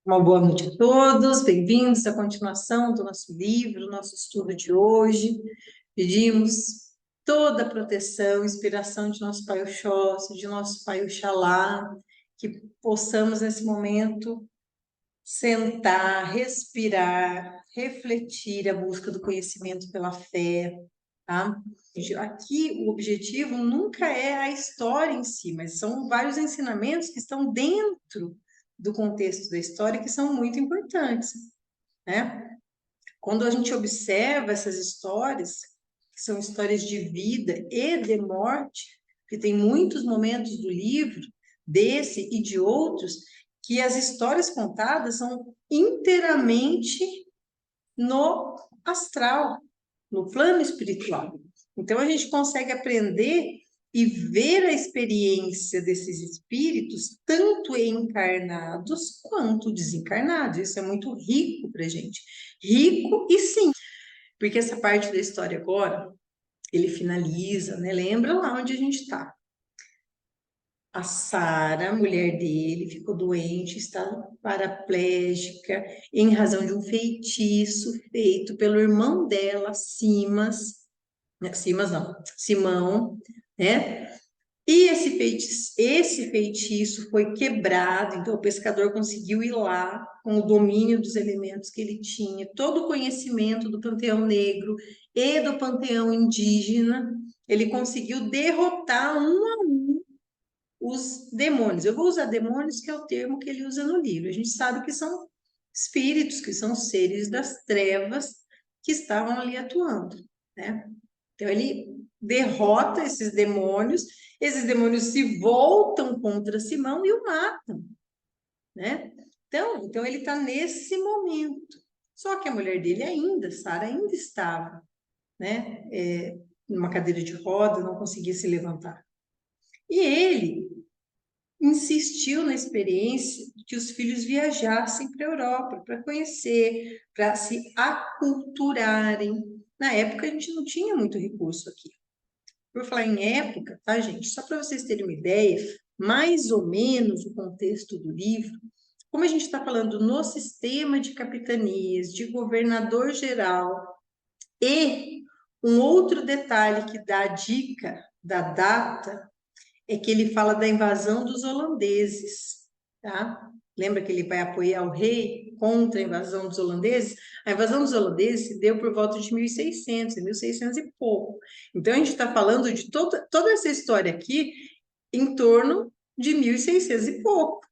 Uma boa noite a todos, bem-vindos à continuação do nosso livro, nosso estudo de hoje. Pedimos toda a proteção, inspiração de nosso Pai Oxóssi, de nosso Pai Oxalá, que possamos nesse momento sentar, respirar, refletir a busca do conhecimento pela fé, tá? Aqui o objetivo nunca é a história em si, mas são vários ensinamentos que estão dentro do contexto da história que são muito importantes, né? Quando a gente observa essas histórias, que são histórias de vida e de morte, que tem muitos momentos do livro, desse e de outros, que as histórias contadas são inteiramente no astral, no plano espiritual. Então, a gente consegue aprender e ver a experiência desses espíritos, tanto encarnados quanto desencarnados. Isso é muito rico para a gente. Rico e sim, porque essa parte da história agora, ele finaliza, né? Lembra lá onde a gente está. A Sara, mulher dele, ficou doente, está paraplégica, em razão de um feitiço feito pelo irmão dela, Simas não, Simão, né? E esse feitiço foi quebrado, então o pescador conseguiu ir lá com o domínio dos elementos que ele tinha, todo o conhecimento do panteão negro e do panteão indígena, ele conseguiu derrotar um a um os demônios. Eu vou usar demônios, que é o termo que ele usa no livro. A gente sabe que são espíritos, que são seres das trevas que estavam ali atuando, né? Então ele derrota esses demônios se voltam contra Simão e o matam, né? Então ele está nesse momento. Só que a mulher dele ainda, Sara, ainda estava, né? Numa cadeira de roda, não conseguia se levantar. E ele insistiu na experiência de que os filhos viajassem para a Europa, para conhecer, para se aculturarem. Na época, a gente não tinha muito recurso aqui. Por falar em época, tá, gente? Só para vocês terem uma ideia, mais ou menos o contexto do livro, como a gente está falando no sistema de capitanias, de governador geral, e um outro detalhe que dá a dica da data é que ele fala da invasão dos holandeses, tá? Lembra que ele vai apoiar o rei contra a invasão dos holandeses? A invasão dos holandeses se deu por volta de 1600, 1600 e pouco. Então, a gente está falando de toda essa história aqui em torno de 1600 e pouco.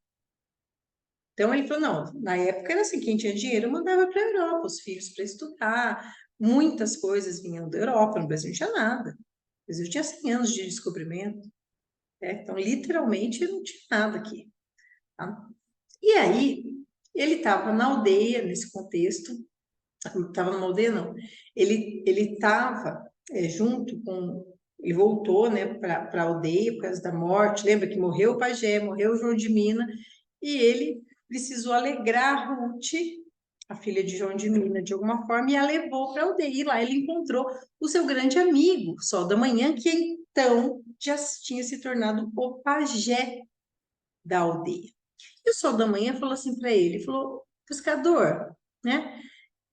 Então, ele falou, não, na época era assim, quem tinha dinheiro mandava para a Europa, os filhos para estudar, muitas coisas vinham da Europa, no Brasil não tinha nada. O Brasil tinha 100 anos de descobrimento. Então, literalmente, não tinha nada aqui. Tá? E aí, ele estava na aldeia, nesse contexto, estava numa aldeia, não, ele estava junto com, ele voltou, né, para a aldeia por causa da morte, lembra que morreu o pajé, morreu o João de Mina, e ele precisou alegrar Ruth, a filha de João de Mina, de alguma forma, e a levou para a aldeia. E lá ele encontrou o seu grande amigo, Sol da Manhã, que então já tinha se tornado o pajé da aldeia. E o Sol da Manhã falou assim para ele, falou, pescador, né?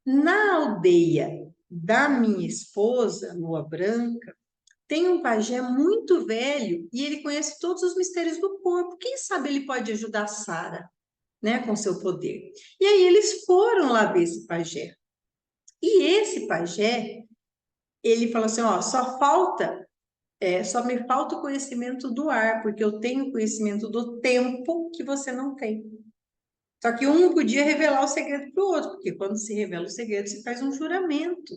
Na aldeia da minha esposa, Lua Branca, tem um pajé muito velho e ele conhece todos os mistérios do corpo. Quem sabe ele pode ajudar a Sara, né, com seu poder. E aí eles foram lá ver esse pajé. E esse pajé, ele falou assim, ó, só me falta o conhecimento do ar, porque eu tenho conhecimento do tempo que você não tem. Só que um não podia revelar o segredo para o outro, porque quando se revela o segredo, se faz um juramento,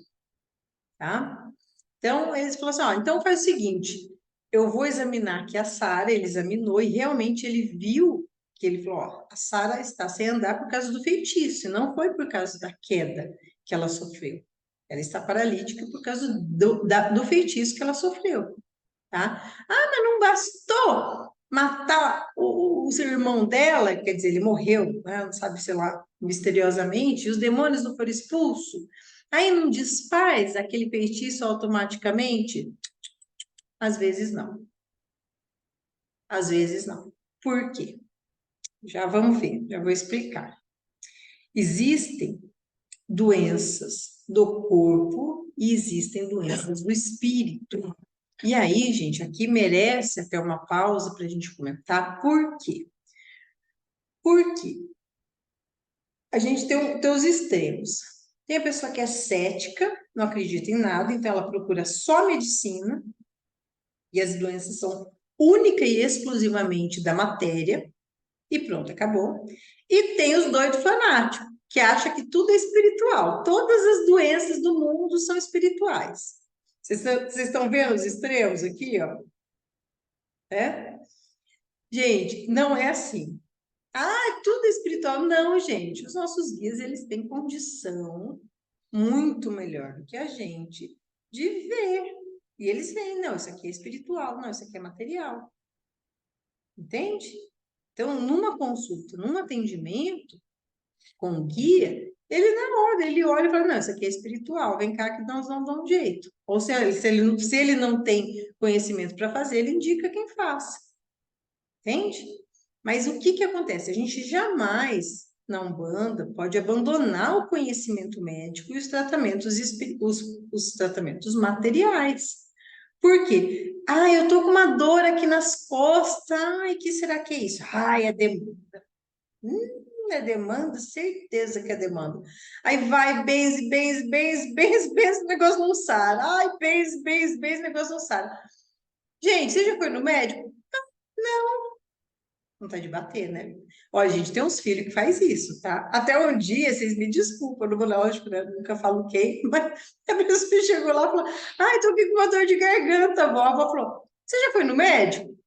tá? Então, eles falaram assim, ó, então faz o seguinte, eu vou examinar aqui a Sara, ele examinou e realmente ele viu que ele falou, ó, a Sara está sem andar por causa do feitiço, não foi por causa da queda que ela sofreu. Ela está paralítica por causa do feitiço que ela sofreu, tá? Ah, mas não bastou matar o seu irmão dela, quer dizer, ele morreu, né? Não sabe, sei lá, misteriosamente, e os demônios não foram expulsos. Aí não desfaz aquele feitiço automaticamente? Às vezes não. Às vezes não. Por quê? Já vamos ver, já vou explicar. Existem doenças do corpo e existem doenças do espírito. E aí, gente, aqui merece até uma pausa para a gente comentar por quê? Porque a gente tem os extremos. Tem a pessoa que é cética, não acredita em nada, então ela procura só medicina, e as doenças são única e exclusivamente da matéria, e pronto, acabou. E tem os doidos fanáticos, que acham que tudo é espiritual. Todas as doenças do mundo são espirituais. Vocês estão vendo os extremos aqui, ó? É? Gente, não é assim. Ah, tudo é espiritual. Não, gente. Os nossos guias, eles têm condição muito melhor do que a gente de ver. E eles veem, não, isso aqui é espiritual, não, isso aqui é material. Entende? Então, numa consulta, num atendimento com o guia, ele na hora, ele olha e fala, não, isso aqui é espiritual, vem cá que nós vamos dar um jeito. Ou se ele não tem conhecimento para fazer, ele indica quem faça. Entende? Mas o que que acontece? A gente jamais, na Umbanda, pode abandonar o conhecimento médico e os tratamentos, os tratamentos materiais. Por quê? Ah, eu tô com uma dor aqui nas costas. Ai, que será que é isso? Ai, é demanda. É demanda? Certeza que é demanda. Aí vai, benze, benze, benze, benze, benze, o negócio não sara. Ai, benze, benze, benze, o negócio não sara. Gente, você já foi no médico? Não tá de bater, né? Olha, gente, tem uns filhos que faz isso, tá? Até um dia, vocês me desculpam, não vou, lógico, né? Nunca falo quem, mas a pessoa chegou lá e falou: ai, tô aqui com uma dor de garganta, vó. A avó falou: você já foi no médico?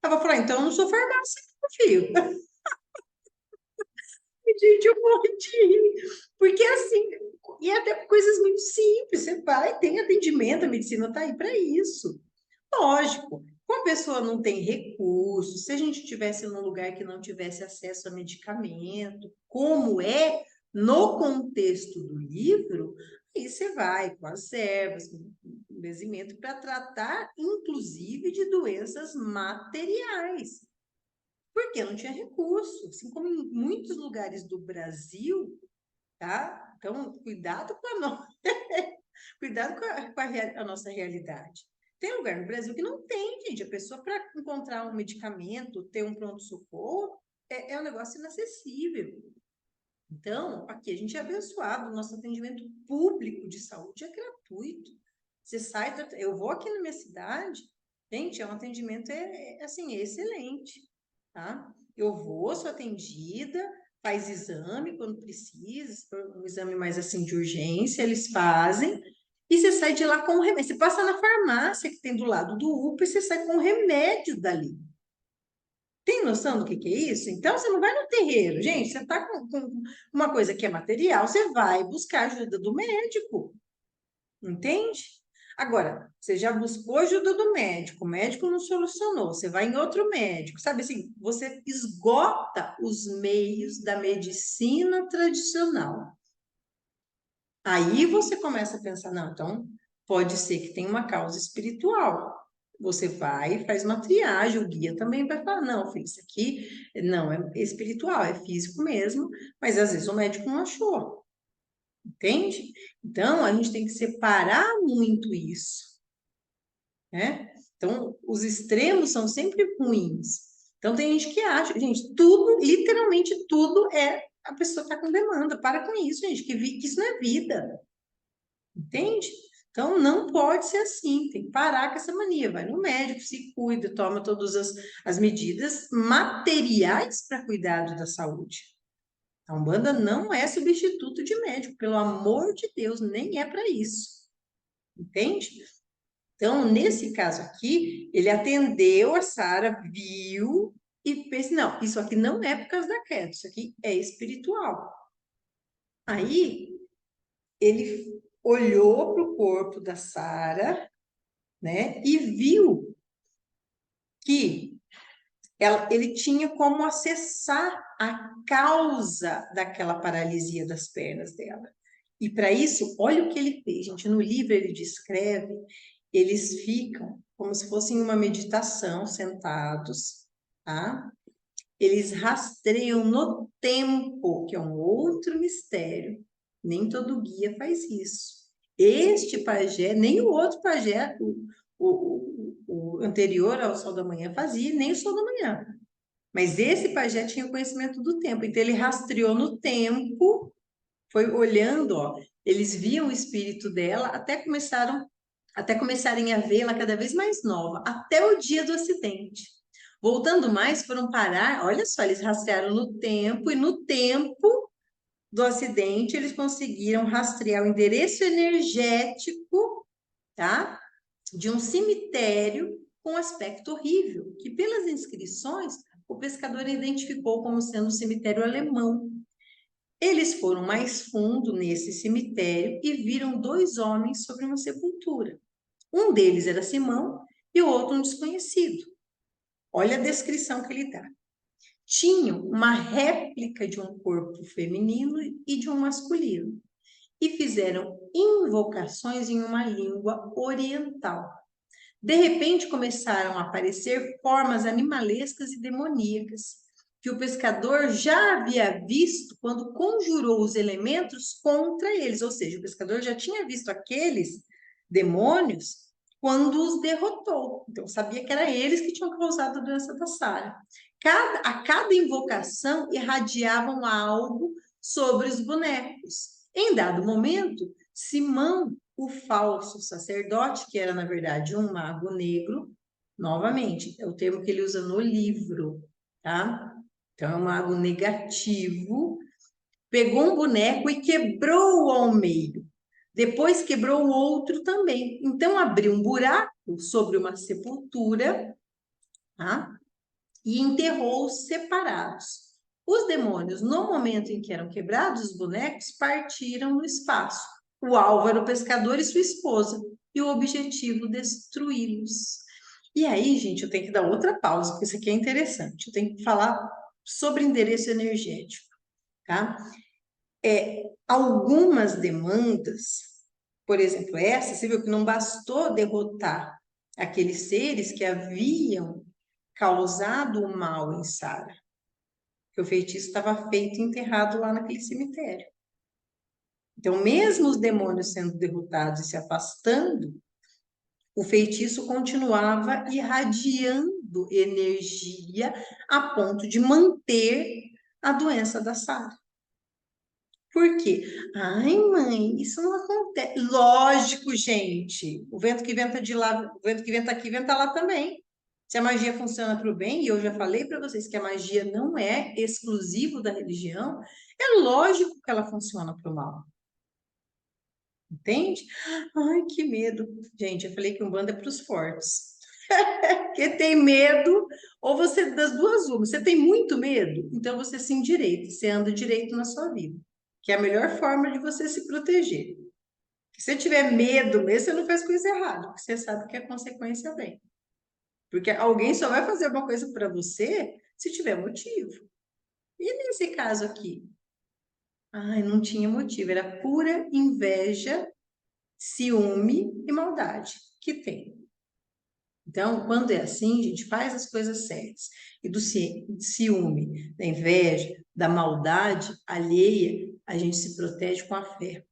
A avó falou: então eu não sou farmácia, filho. Gente, eu morri de rir. Porque assim, e até por coisas muito simples, você vai, tem atendimento, a medicina tá aí para isso. Lógico, como a pessoa não tem recursos, se a gente estivesse num lugar que não tivesse acesso a medicamento, como é no contexto do livro, aí você vai com as ervas, com o benzimento, para tratar, inclusive, de doenças materiais, porque não tinha recurso, assim como em muitos lugares do Brasil, tá? Então, cuidado com a nossa, cuidado a nossa realidade. Tem lugar no Brasil que não tem, gente. A pessoa, para encontrar um medicamento, ter um pronto-socorro, é um negócio inacessível. Então, aqui a gente é abençoado, o nosso atendimento público de saúde é gratuito. Você sai, eu vou aqui na minha cidade, gente, é um atendimento assim, é excelente, tá? Eu vou, sou atendida, faz exame quando precisa, se for um exame mais assim de urgência, eles fazem, e você sai de lá com o remédio. Você passa na farmácia que tem do lado do UPA e você sai com o remédio dali. Tem noção do que é isso? Então, você não vai no terreiro. Gente, você está com uma coisa que é material, você vai buscar ajuda do médico, entende? Agora, você já buscou ajuda do médico, o médico não solucionou, você vai em outro médico, sabe assim, você esgota os meios da medicina tradicional. Aí você começa a pensar, não, então pode ser que tenha uma causa espiritual. Você vai e faz uma triagem, o guia também vai falar, não, filho, isso aqui não é espiritual, é físico mesmo, mas às vezes o médico não achou, entende? Então, a gente tem que separar muito isso, né? Então, os extremos são sempre ruins. Então, tem gente que acha, gente, tudo, literalmente tudo a pessoa está com demanda. Para com isso, gente, que isso não é vida. Entende? Então, não pode ser assim, tem que parar com essa mania. Vai no médico, se cuida, toma todas as medidas materiais para cuidado da saúde. A Umbanda não é substituto de médico, pelo amor de Deus, nem é para isso. Entende? Então, nesse caso aqui, ele atendeu a Sara, viu e fez, não, isso aqui não é por causa da queda, isso aqui é espiritual. Aí, ele olhou para o corpo da Sara, né, e viu que ele tinha como acessar a causa daquela paralisia das pernas dela. E para isso, olha o que ele fez, gente. No livro ele descreve, eles ficam como se fossem uma meditação, sentados, tá? eles rastreiam no tempo, que é um outro mistério. Nem todo guia faz isso. Este pajé, nem o outro pajé, o anterior ao Sol da Manhã fazia, nem o Sol da Manhã. Mas esse pajé tinha conhecimento do tempo, então ele rastreou no tempo, foi olhando, ó, eles viam o espírito dela até começarem a vê-la cada vez mais nova, até o dia do acidente. Voltando mais, foram parar, olha só, eles rastrearam no tempo, e no tempo do acidente, eles conseguiram rastrear o endereço energético, tá? De um cemitério com aspecto horrível, que pelas inscrições, o pescador identificou como sendo um cemitério alemão. Eles foram mais fundo nesse cemitério e viram 2 homens sobre uma sepultura. Um deles era Simão e o outro um desconhecido. Olha a descrição que ele dá. Tinham uma réplica de um corpo feminino e de um masculino e fizeram invocações em uma língua oriental. De repente começaram a aparecer formas animalescas e demoníacas, que o pescador já havia visto quando conjurou os elementos contra eles, ou seja, o pescador já tinha visto aqueles demônios quando os derrotou. Então, sabia que era eles que tinham causado a doença da Sara. A cada invocação irradiavam algo sobre os bonecos. Em dado momento, Simão, o falso sacerdote, que era, na verdade, um mago negro, novamente, é o termo que ele usa no livro, tá? Então, é um mago negativo, pegou um boneco e quebrou-o ao meio. Depois quebrou o outro também. Então, abriu um buraco sobre uma sepultura, tá? E enterrou-os separados. Os demônios, no momento em que eram quebrados os bonecos, partiram no espaço. O alvo era o pescador e sua esposa, e o objetivo destruí-los. E aí, gente, eu tenho que dar outra pausa, porque isso aqui é interessante. Eu tenho que falar sobre endereço energético, tá? Algumas demandas, por exemplo, essa, você viu que não bastou derrotar aqueles seres que haviam causado o mal em Sara, que o feitiço estava feito e enterrado lá naquele cemitério. Então, mesmo os demônios sendo derrotados e se afastando, o feitiço continuava irradiando energia a ponto de manter a doença da Sara. Por quê? Ai, mãe, isso não acontece. Lógico, gente. O vento que venta de lá, o vento que venta aqui, venta lá também. Se a magia funciona para o bem, e eu já falei para vocês que a magia não é exclusivo da religião, é lógico que ela funciona para o mal. Entende? Ai, que medo. Gente, eu falei que Umbanda é para os fortes. Porque tem medo, ou você, das duas uma, você tem muito medo, então você se endireita, você anda direito na sua vida, que é a melhor forma de você se proteger. Se você tiver medo mesmo, você não faz coisa errada, porque você sabe que a consequência vem. Porque alguém só vai fazer alguma coisa para você se tiver motivo. E nesse caso aqui? Ai, não tinha motivo, era pura inveja, ciúme e maldade que tem. Então, quando é assim, a gente faz as coisas certas. E do ciúme, da inveja, da maldade alheia, a gente se protege com a fé.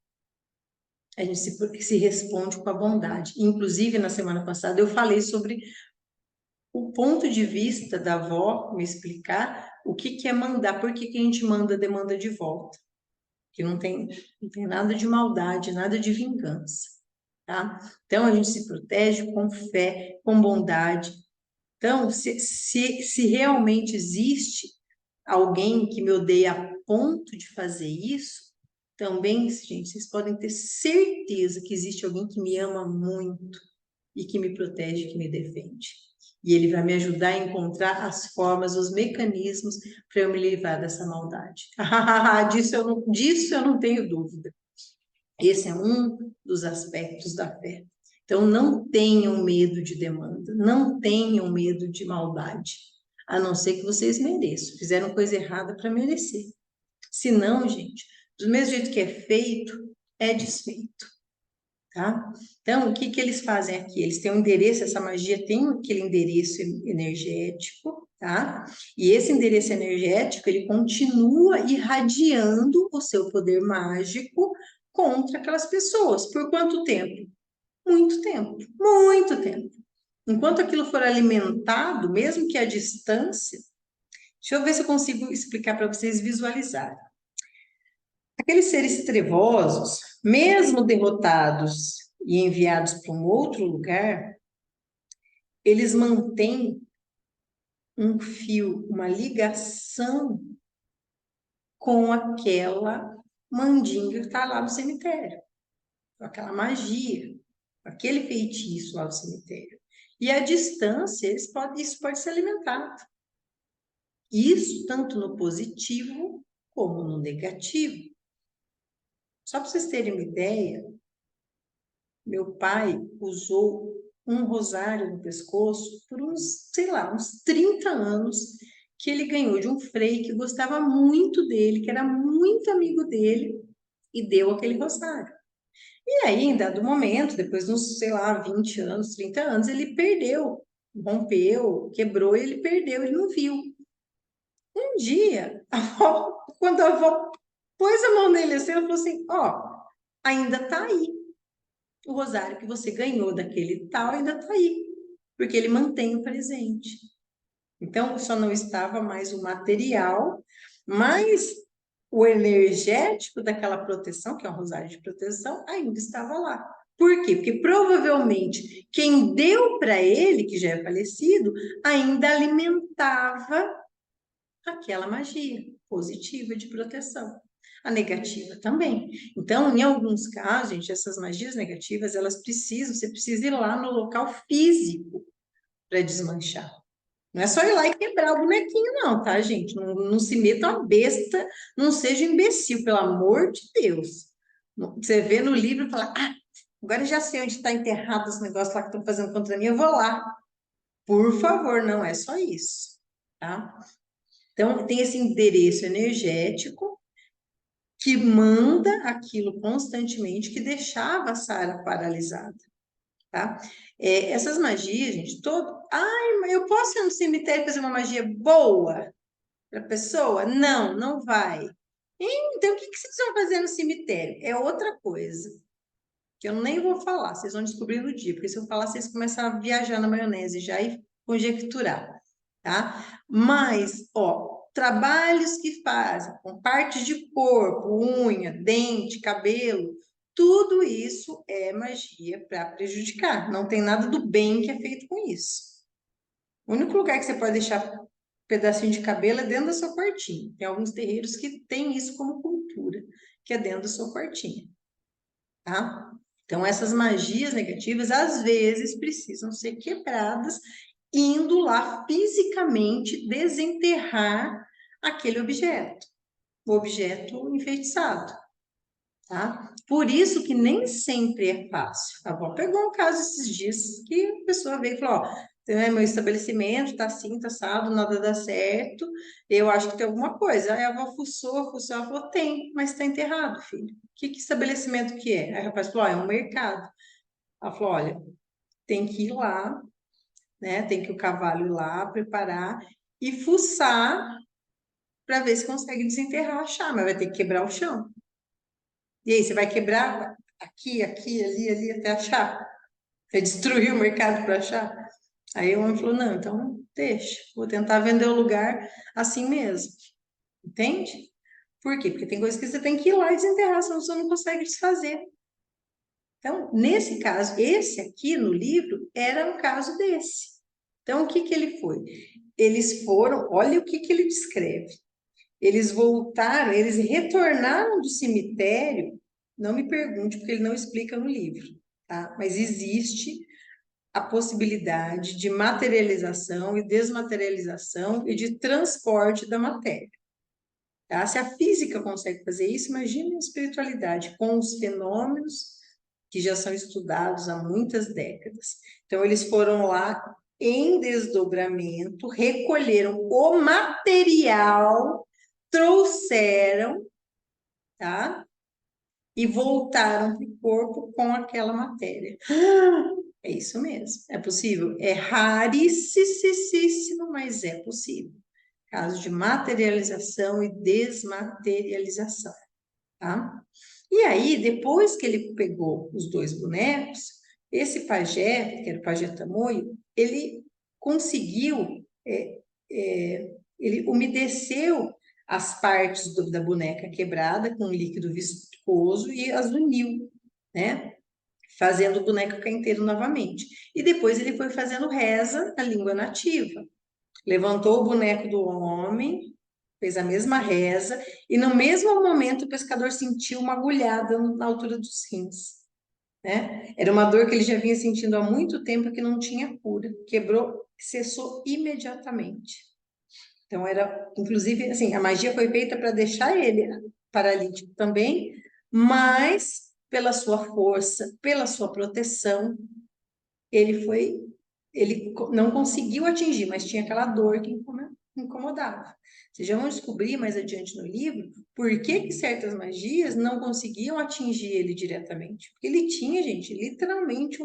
A gente se responde com a bondade. Inclusive, na semana passada, eu falei sobre o ponto de vista da avó, me explicar o que é mandar, por que a gente manda a demanda de volta. Que não tem nada de maldade, nada de vingança. Tá? Então, a gente se protege com fé, com bondade. Então, se realmente existe alguém que me odeia a ponto de fazer isso, também, gente, vocês podem ter certeza que existe alguém que me ama muito e que me protege, que me defende. E ele vai me ajudar a encontrar as formas, os mecanismos para eu me livrar dessa maldade. Disso eu não tenho dúvida. Esse é um dos aspectos da fé. Então, não tenham medo de demanda, não tenham medo de maldade, a não ser que vocês mereçam, fizeram coisa errada para merecer. Se não, gente, do mesmo jeito que é feito, é desfeito, tá? Então, o que eles fazem aqui? Eles têm um endereço, essa magia tem aquele endereço energético, tá? E esse endereço energético, ele continua irradiando o seu poder mágico contra aquelas pessoas. Por quanto tempo? Muito tempo, muito tempo. Enquanto aquilo for alimentado, mesmo que à distância, deixa eu ver se eu consigo explicar para vocês visualizarem. Aqueles seres trevosos, mesmo derrotados e enviados para um outro lugar, eles mantêm um fio, uma ligação com aquela mandinga que está lá no cemitério, com aquela magia, com aquele feitiço lá no cemitério. E à distância, isso pode ser alimentado. Isso tanto no positivo como no negativo. Só para vocês terem uma ideia, meu pai usou um rosário no pescoço por uns, sei lá, uns 30 anos, que ele ganhou de um frei que gostava muito dele, que era muito amigo dele, e deu aquele rosário. E aí, em dado momento, depois de uns, sei lá, 20 anos, 30 anos, ele perdeu, rompeu, quebrou, ele perdeu, ele não viu. Um dia, quando a avó pôs a mão nele assim, ela falou assim, ó, ainda tá aí. O rosário que você ganhou daquele tal ainda tá aí, porque ele mantém o presente. Então, só não estava mais o material, mas o energético daquela proteção, que é um rosário de proteção, ainda estava lá. Por quê? Porque provavelmente quem deu para ele, que já é falecido, ainda alimentava aquela magia positiva de proteção. A negativa também. Então, em alguns casos, gente, essas magias negativas, você precisa ir lá no local físico para desmanchar. Não é só ir lá e quebrar o bonequinho, não, tá, gente? Não, não se meta a besta, não seja imbecil, pelo amor de Deus. Você vê no livro e fala, ah, agora eu já sei onde está enterrado os negócios lá que estão fazendo contra mim, eu vou lá. Por favor, não é só isso, tá? Então, tem esse endereço energético que manda aquilo constantemente, que deixava a Sara paralisada, tá? Essas magias, gente, todo... Ai, mas eu posso ir no cemitério fazer uma magia boa para a pessoa? Não, não vai. Então, o que vocês vão fazer no cemitério? É outra coisa, que eu nem vou falar, vocês vão descobrir no dia, porque se eu falar, vocês começam a viajar na maionese já e conjecturar, tá? Mas, ó, trabalhos que fazem com partes de corpo, unha, dente, cabelo, tudo isso é magia para prejudicar. Não tem nada do bem que é feito com isso. O único lugar que você pode deixar um pedacinho de cabelo é dentro da sua quartinha. Tem alguns terreiros que têm isso como cultura, que é dentro da sua quartinha, tá? Então, essas magias negativas, às vezes, precisam ser quebradas, indo lá fisicamente desenterrar aquele objeto, o objeto enfeitiçado, tá? Por isso que nem sempre é fácil. A avó pegou um caso esses dias que a pessoa veio e falou, ó, meu estabelecimento tá assim, tá assado, nada dá certo, eu acho que tem alguma coisa. Aí a avó fuçou, ela falou, tem, mas está enterrado, filho. Que estabelecimento que é? Aí o rapaz falou, ó, é um mercado. Ela falou, olha, tem que ir lá, né? Tem que o cavalo ir lá, preparar e fuçar para ver se consegue desenterrar a chama. Vai ter que quebrar o chão. E aí, você vai quebrar aqui, aqui, ali, ali, até achar? Vai destruir o mercado para achar? Aí o homem falou, não, então deixa, vou tentar vender o lugar assim mesmo. Entende? Por quê? Porque tem coisas que você tem que ir lá e desenterrar, senão você não consegue desfazer. Então, nesse caso, esse aqui no livro era um caso desse. Então, o que que ele foi? Eles foram, olha o que que ele descreve. Eles voltaram, eles retornaram do cemitério, não me pergunte, porque ele não explica no livro, tá? Mas existe a possibilidade de materialização e desmaterialização e de transporte da matéria. Tá? Se a física consegue fazer isso, imagine a espiritualidade com os fenômenos que já são estudados há muitas décadas. Então, eles foram lá em desdobramento, recolheram o material, trouxeram, tá? E voltaram para o corpo com aquela matéria. É isso mesmo, é possível. É raríssimo, mas é possível. Caso de materialização e desmaterialização, tá? E aí, depois que ele pegou os dois bonecos, esse pajé, que era o pajé Tamoio, ele conseguiu, ele umedeceu as partes da boneca quebrada com líquido viscoso e as uniu, né? Fazendo o boneco ficar inteiro novamente. E depois ele foi fazendo reza na língua nativa. Levantou o boneco do homem, fez a mesma reza, e no mesmo momento o pescador sentiu uma agulhada na altura dos rins, né? Era uma dor que ele já vinha sentindo há muito tempo que não tinha cura. Quebrou, cessou imediatamente. Então era, inclusive, assim, a magia foi feita para deixar ele paralítico também, mas pela sua força, pela sua proteção, ele foi, ele não conseguiu atingir, mas tinha aquela dor que incomodava. Vocês já vão descobrir mais adiante no livro por que que certas magias não conseguiam atingir ele diretamente. Porque ele tinha, gente, literalmente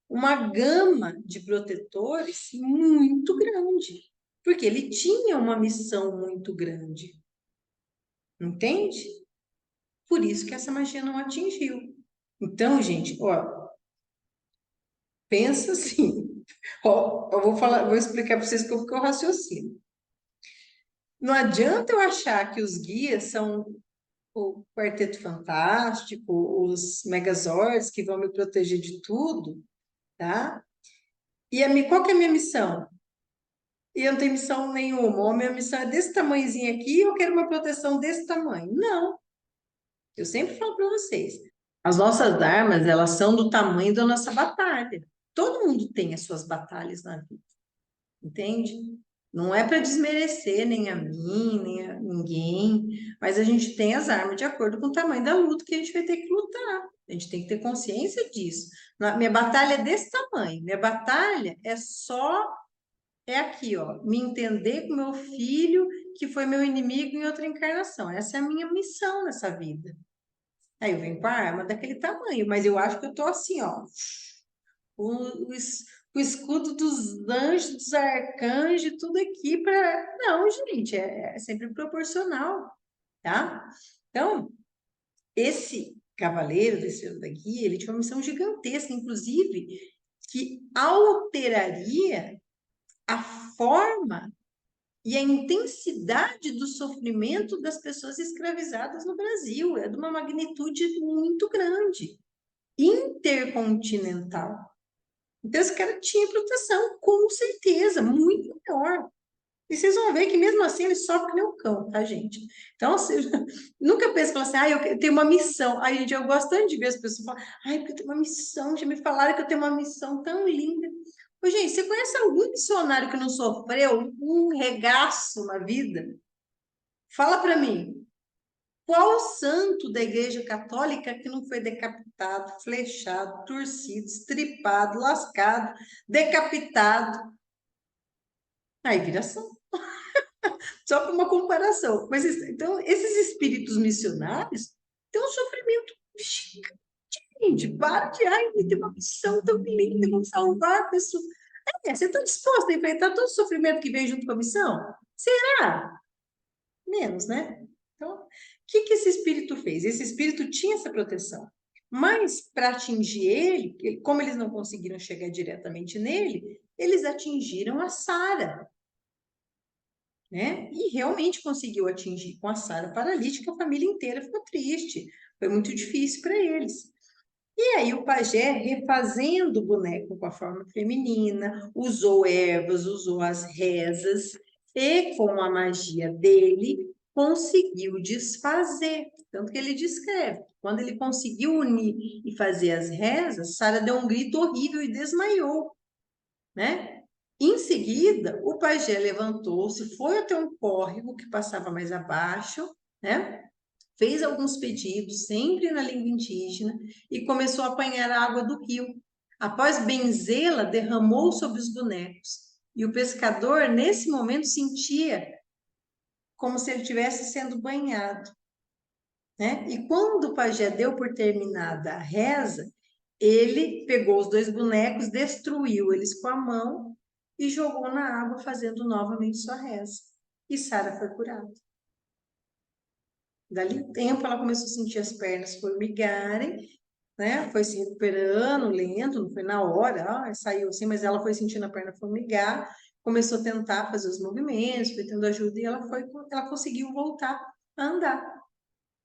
uma gama de protetores muito grande. Porque ele tinha uma missão muito grande. Entende? Por isso que essa magia não atingiu. Então, gente, ó, pensa assim. Ó, eu vou falar, vou explicar para vocês como que eu raciocino. Não adianta eu achar que os guias são o Quarteto Fantástico, os Megazords que vão me proteger de tudo, tá? E qual que é a minha missão? E eu não tenho missão nenhuma. Ou a minha missão é desse tamanhozinho aqui, e eu quero uma proteção desse tamanho. Não. Eu sempre falo para vocês, as nossas armas, elas são do tamanho da nossa batalha. Todo mundo tem as suas batalhas na vida, entende? Não é para desmerecer nem a mim, nem a ninguém, mas a gente tem as armas de acordo com o tamanho da luta que a gente vai ter que lutar. A gente tem que ter consciência disso. Minha batalha é desse tamanho. Minha batalha é aqui, ó, me entender com meu filho que foi meu inimigo em outra encarnação. Essa é a minha missão nessa vida. Aí eu venho com a arma daquele tamanho, mas eu acho que eu tô assim, ó, o escudo dos anjos, dos arcanjos, tudo aqui para. Não, gente, é sempre proporcional, tá? Então, esse cavaleiro desse daqui, ele tinha uma missão gigantesca, inclusive, que alteraria a forma e a intensidade do sofrimento das pessoas escravizadas no Brasil. É de uma magnitude muito grande, intercontinental. Então, esse cara tinha proteção, com certeza, muito maior. E vocês vão ver que mesmo assim ele sofre que nem um cão, tá, gente? Então, você nunca pensa assim, ah, eu tenho uma missão. Ai, gente, eu gosto tanto de ver as pessoas falarem, ai, porque eu tenho uma missão, já me falaram que eu tenho uma missão tão linda. Ô, gente, você conhece algum missionário que não sofreu um regaço na vida? Fala para mim, qual santo da Igreja Católica que não foi decapitado, flechado, torcido, estripado, lascado, decapitado? Aí vira santo. Só para uma comparação. Mas, então, esses espíritos missionários têm um sofrimento gigante. Para de, ai, tem uma missão tão linda, vamos salvar a pessoa. Você está disposto a enfrentar todo o sofrimento que vem junto com a missão? Será? Menos, né? Então, o que que esse espírito fez? Esse espírito tinha essa proteção. Mas, para atingir ele, como eles não conseguiram chegar diretamente nele, eles atingiram a Sara, né? E realmente conseguiu atingir. Com a Sara paralítica, a família inteira ficou triste. Foi muito difícil para eles. E aí o pajé, refazendo o boneco com a forma feminina, usou ervas, usou as rezas, e com a magia dele, conseguiu desfazer. Tanto que ele descreve. Quando ele conseguiu unir e fazer as rezas, Sara deu um grito horrível e desmaiou, né? Em seguida, o pajé levantou-se, foi até um córrego que passava mais abaixo, né? Fez alguns pedidos, sempre na língua indígena, e começou a apanhar a água do rio. Após benzê-la, derramou sobre os bonecos. E o pescador, nesse momento, sentia como se ele estivesse sendo banhado, né? E quando o pajé deu por terminada a reza, ele pegou os 2 bonecos, destruiu eles com a mão e jogou na água, fazendo novamente sua reza. E Sara foi curada. Dali um tempo, ela começou a sentir as pernas formigarem, né? Foi se recuperando, lento, não foi na hora, saiu assim, mas ela foi sentindo a perna formigar, começou a tentar fazer os movimentos, foi tendo ajuda e ela conseguiu voltar a andar.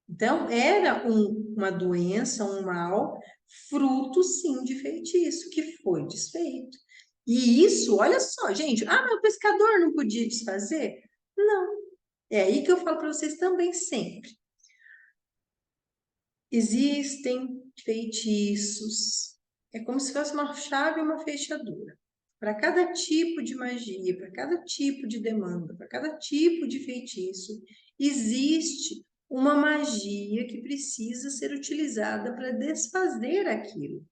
Então, era uma doença, um mal, fruto, sim, de feitiço, que foi desfeito. E isso, olha só, gente, mas o pescador não podia desfazer? Não. É aí que eu falo para vocês também sempre. Existem feitiços. É como se fosse uma chave e uma fechadura. Para cada tipo de magia, para cada tipo de demanda, para cada tipo de feitiço, existe uma magia que precisa ser utilizada para desfazer aquilo.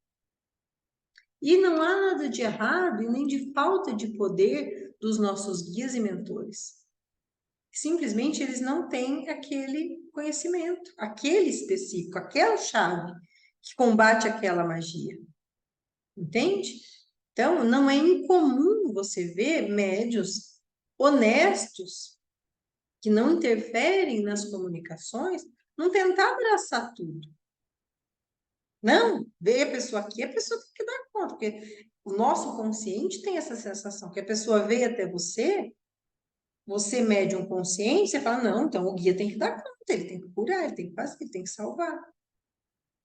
E não há nada de errado e nem de falta de poder dos nossos guias e mentores. Simplesmente eles não têm aquele conhecimento, aquele específico, aquela chave que combate aquela magia. Entende? Então, não é incomum você ver médios honestos que não interferem nas comunicações, não tentar abraçar tudo. Não, ver a pessoa aqui, a pessoa tem que dar conta, porque o nosso consciente tem essa sensação que a pessoa veio até você mede um consciente, você fala, não, então o guia tem que dar conta, ele tem que curar, ele tem que fazer, ele tem que salvar.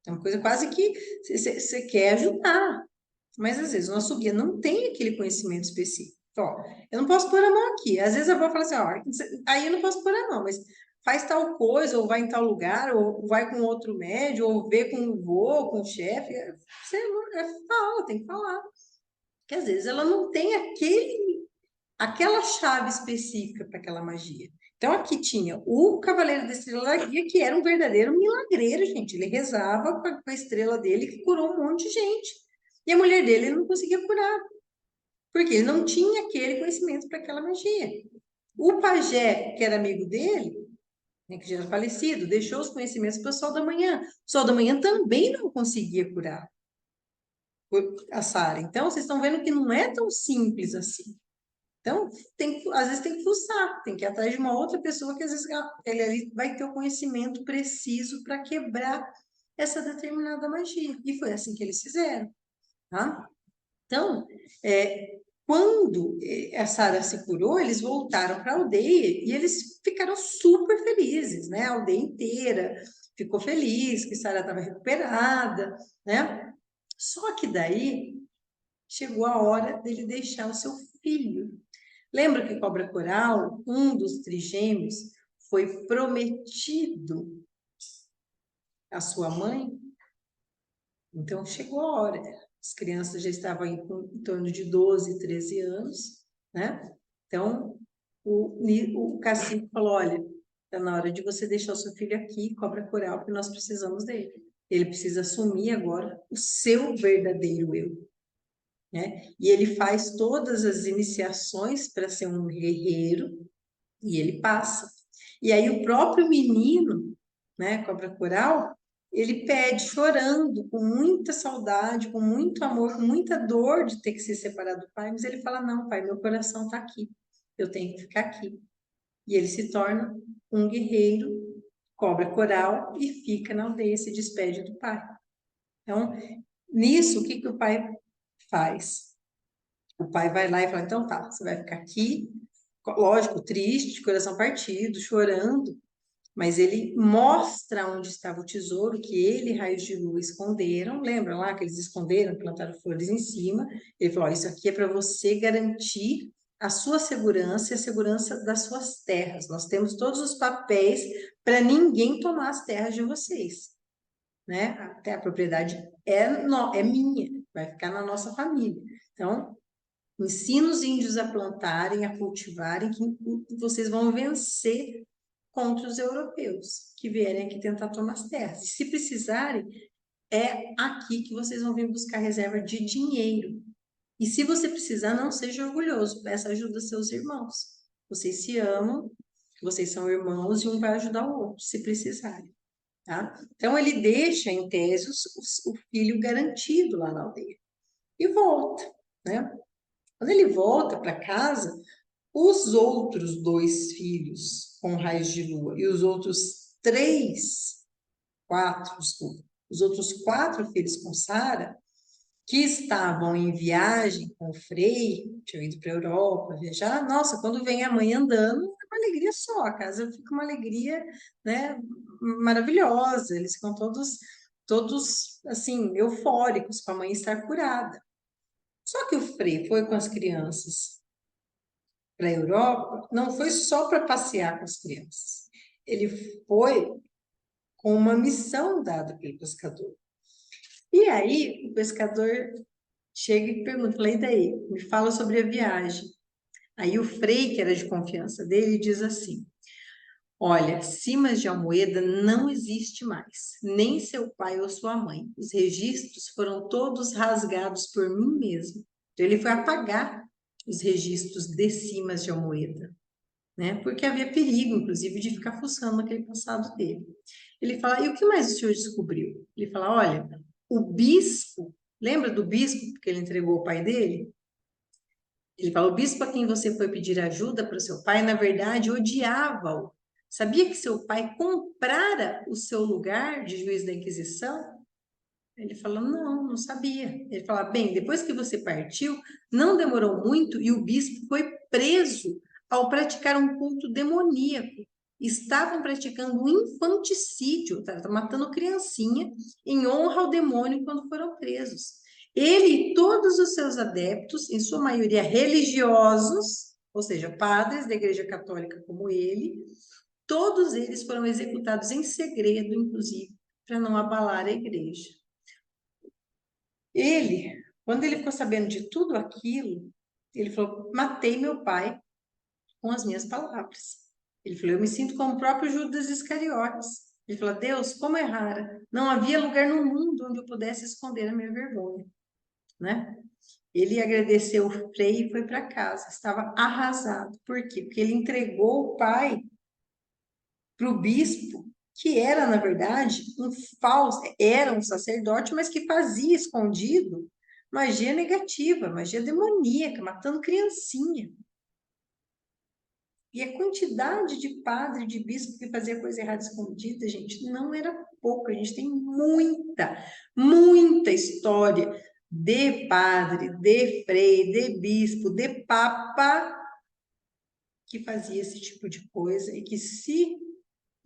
É uma coisa quase que você quer ajudar, mas às vezes o nosso guia não tem aquele conhecimento específico. Ó, eu não posso pôr a mão aqui. Às vezes a avó fala assim, ó, aí eu não posso pôr a mão, mas faz tal coisa, ou vai em tal lugar, ou vai com outro médium, ou vê com o vô, com o chefe. Você fala, tem que falar. Porque às vezes ela não tem aquela chave específica para aquela magia. Então, aqui tinha o Cavaleiro da Estrela da Guia, que era um verdadeiro milagreiro, gente. Ele rezava com a estrela dele, que curou um monte de gente. E a mulher dele ele não conseguia curar, porque ele não tinha aquele conhecimento para aquela magia. O pajé, que era amigo dele, né, que já era falecido, deixou os conhecimentos para o Sol da Manhã. O Sol da Manhã também não conseguia curar a Sara. Então, vocês estão vendo que não é tão simples assim. Então, às vezes tem que fuçar, tem que ir atrás de uma outra pessoa que às vezes ele ali vai ter o conhecimento preciso para quebrar essa determinada magia. E foi assim que eles fizeram, tá? Então, quando a Sara se curou, eles voltaram para a aldeia e eles ficaram super felizes, né? A aldeia inteira ficou feliz que Sara estava recuperada, né? Só que daí chegou a hora dele deixar o seu filho. Lembra que Cobra Coral, um dos trigêmeos, foi prometido à sua mãe? Então chegou a hora. As crianças já estavam em torno de 12, 13 anos, né? Então o cacique falou: olha, está na hora de você deixar o seu filho aqui, Cobra Coral, porque nós precisamos dele. Ele precisa assumir agora o seu verdadeiro eu. Né? E ele faz todas as iniciações para ser um guerreiro e ele passa. E aí o próprio menino, né, Cobra Coral, ele pede chorando, com muita saudade, com muito amor, com muita dor de ter que se separar do pai, mas ele fala: não, pai, meu coração está aqui, eu tenho que ficar aqui. E ele se torna um guerreiro, Cobra Coral, e fica na aldeia, se despede do pai. Então, nisso, o que que o pai faz? O pai vai lá e fala: então tá, você vai ficar aqui, lógico, triste, coração partido, chorando, mas ele mostra onde estava o tesouro que ele e Raios de Lua esconderam. Lembra lá que eles esconderam, plantaram flores em cima? Ele falou: isso aqui é para você garantir a sua segurança e a segurança das suas terras. Nós temos todos os papéis para ninguém tomar as terras de vocês. Né? Até a propriedade é minha, vai ficar na nossa família. Então, ensina os índios a plantarem, a cultivarem, que vocês vão vencer contra os europeus que vierem aqui tentar tomar as terras. E se precisarem, é aqui que vocês vão vir buscar reserva de dinheiro. E se você precisar, não seja orgulhoso, peça ajuda aos seus irmãos. Vocês se amam, vocês são irmãos e um vai ajudar o outro, se precisarem. tá? Então, ele deixa, em tese, o filho garantido lá na aldeia. E volta, né? Quando ele volta para casa, os outros 2 filhos com raios de lua e os outros 4, desculpa, os outros 4 filhos com Sara, que estavam em viagem com o Frei, tinham ido para a Europa viajar, nossa, quando vem a mãe andando, é uma alegria só, a casa fica uma alegria, né, maravilhosa, eles ficam todos, assim, eufóricos com a mãe estar curada. Só que o Frei foi com as crianças para a Europa, não foi só para passear com as crianças, ele foi com uma missão dada pelo pescador. E aí, o pescador chega e pergunta, falei, e daí? Me fala sobre a viagem. Aí o Frei, que era de confiança dele, diz assim, olha, Simas de Almoeda não existe mais, nem seu pai ou sua mãe. Os registros foram todos rasgados por mim mesmo. Então, ele foi apagar os registros de Simas de Almoeda, né? Porque havia perigo, inclusive, de ficar fuçando naquele passado dele. Ele fala, e o que mais o senhor descobriu? Ele fala, olha, o bispo, lembra do bispo que ele entregou ao pai dele? Ele fala, o bispo a quem você foi pedir ajuda para o seu pai, na verdade, odiava-o. Sabia que seu pai comprara o seu lugar de juiz da Inquisição? Ele fala, não sabia. Ele fala, bem, depois que você partiu, não demorou muito e o bispo foi preso ao praticar um culto demoníaco. Estavam praticando um infanticídio, tá matando criancinha em honra ao demônio quando foram presos. Ele e todos os seus adeptos, em sua maioria religiosos, ou seja, padres da Igreja Católica como ele, todos eles foram executados em segredo, inclusive, para não abalar a igreja. Ele, quando ele ficou sabendo de tudo aquilo, ele falou: matei meu pai com as minhas palavras. Ele falou: eu me sinto como o próprio Judas Iscariotes. Ele falou: Deus, como é rara. Não havia lugar no mundo onde eu pudesse esconder a minha vergonha, né? Ele agradeceu o Frei e foi para casa. Estava arrasado. Por quê? Porque ele entregou o pai para o bispo, que era, na verdade, um falso, era um sacerdote, mas que fazia escondido magia negativa, magia demoníaca, matando criancinha. E a quantidade de padre, de bispo que fazia coisa errada escondida, gente, não era pouca. A gente tem muita história de padre, de frei, de bispo, de papa que fazia esse tipo de coisa e que se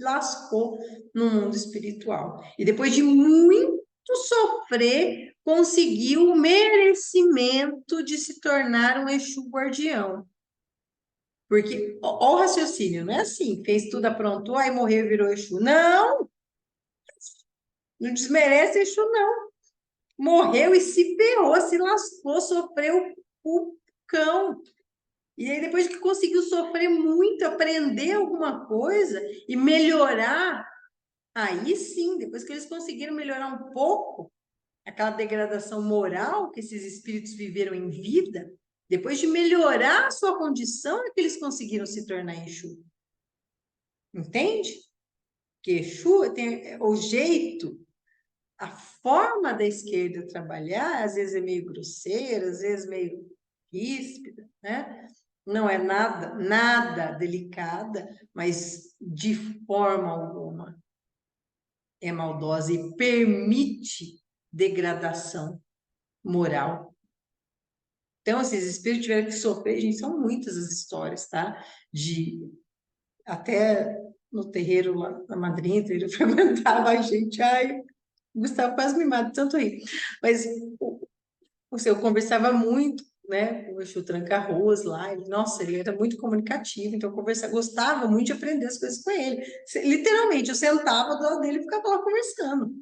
lascou no mundo espiritual. E depois de muito sofrer, conseguiu o merecimento de se tornar um Exu guardião. Porque, ó o raciocínio, não é assim, fez tudo, aprontou, aí morreu e virou Exu. Não! Não desmerece Exu, não. Morreu e se ferrou, se lascou, sofreu o cão. E aí, depois que conseguiu sofrer muito, aprender alguma coisa e melhorar, aí sim, depois que eles conseguiram melhorar um pouco aquela degradação moral que esses espíritos viveram em vida, depois de melhorar a sua condição, é que eles conseguiram se tornar Exu. Entende? Que Exu tem o jeito, a forma da esquerda trabalhar, às vezes é meio grosseira, às vezes meio ríspida, né? Não é nada delicada, mas de forma alguma é maldosa e permite degradação moral. Então, esses espíritos tiveram que sofrer, gente, são muitas as histórias, tá? Até no terreiro lá, na madrinha, ele frequentava a gente, ai, o Gustavo quase me mata, tanto aí. Mas eu conversava muito, né, com o Exu Tranca-Ruas lá, nossa, ele era muito comunicativo, então eu gostava muito de aprender as coisas com ele. Literalmente, eu sentava do lado dele e ficava lá conversando.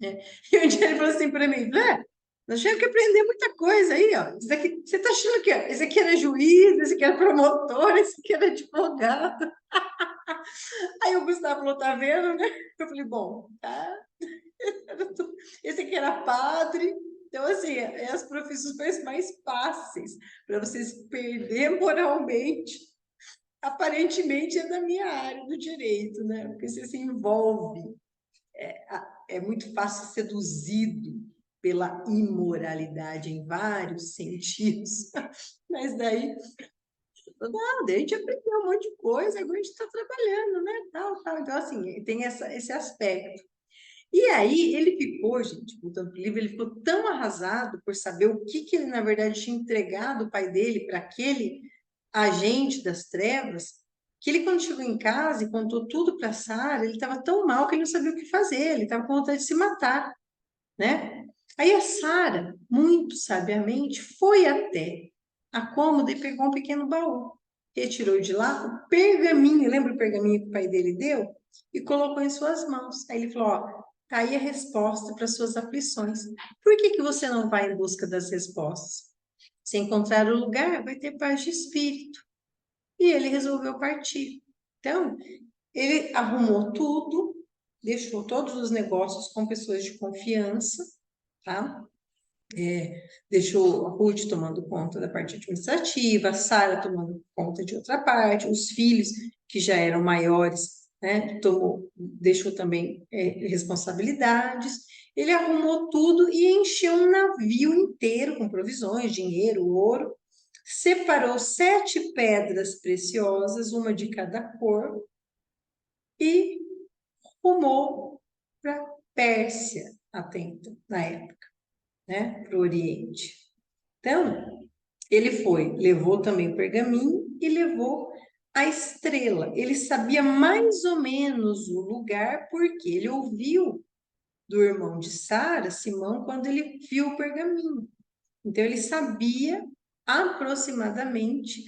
Né? E um dia ele falou assim para mim, Lé, nós tínhamos que aprender muita coisa aí, ó. Isso daqui, você tá achando que esse aqui era juiz, esse aqui era promotor, esse aqui era advogado. Aí o Gustavo falou, tá vendo, né? Eu falei, bom, tá. Esse aqui era padre. Então, assim, é as profissões mais fáceis para você se perder moralmente. Aparentemente é da minha área do direito, né? Porque você se envolve. é muito fácil ser seduzido pela imoralidade em vários sentidos. Mas daí, daí a gente aprendeu um monte de coisa, agora a gente está trabalhando, né? Tal, tal. Então, assim, tem esse aspecto. E aí ele ficou, gente, voltando para o livro, ele ficou tão arrasado por saber o que ele, na verdade, tinha entregado o pai dele para aquele agente das trevas, que ele, quando chegou em casa e contou tudo para Sara, ele estava tão mal que ele não sabia o que fazer, ele estava com vontade de se matar, né? Aí a Sara, muito sabiamente, foi até a cômoda e pegou um pequeno baú, retirou de lá o pergaminho, lembra o pergaminho que o pai dele deu? E colocou em suas mãos. Aí ele falou, ó, tá aí a resposta para suas aflições. Por que que você não vai em busca das respostas? Se encontrar o lugar, vai ter paz de espírito. E ele resolveu partir. Então, ele arrumou tudo, deixou todos os negócios com pessoas de confiança, tá? Deixou a Ruth tomando conta da parte administrativa, a Sara tomando conta de outra parte, os filhos, que já eram maiores, né, deixou também responsabilidades. Ele arrumou tudo e encheu um navio inteiro com provisões, dinheiro, ouro, separou 7 pedras preciosas, uma de cada cor, e rumou para Pérsia, atento, na época, né, para o Oriente. Então, ele foi, levou também o pergaminho e levou a estrela. Ele sabia mais ou menos o lugar, porque ele ouviu do irmão de Sara, Simão, quando ele viu o pergaminho. Então, ele sabia aproximadamente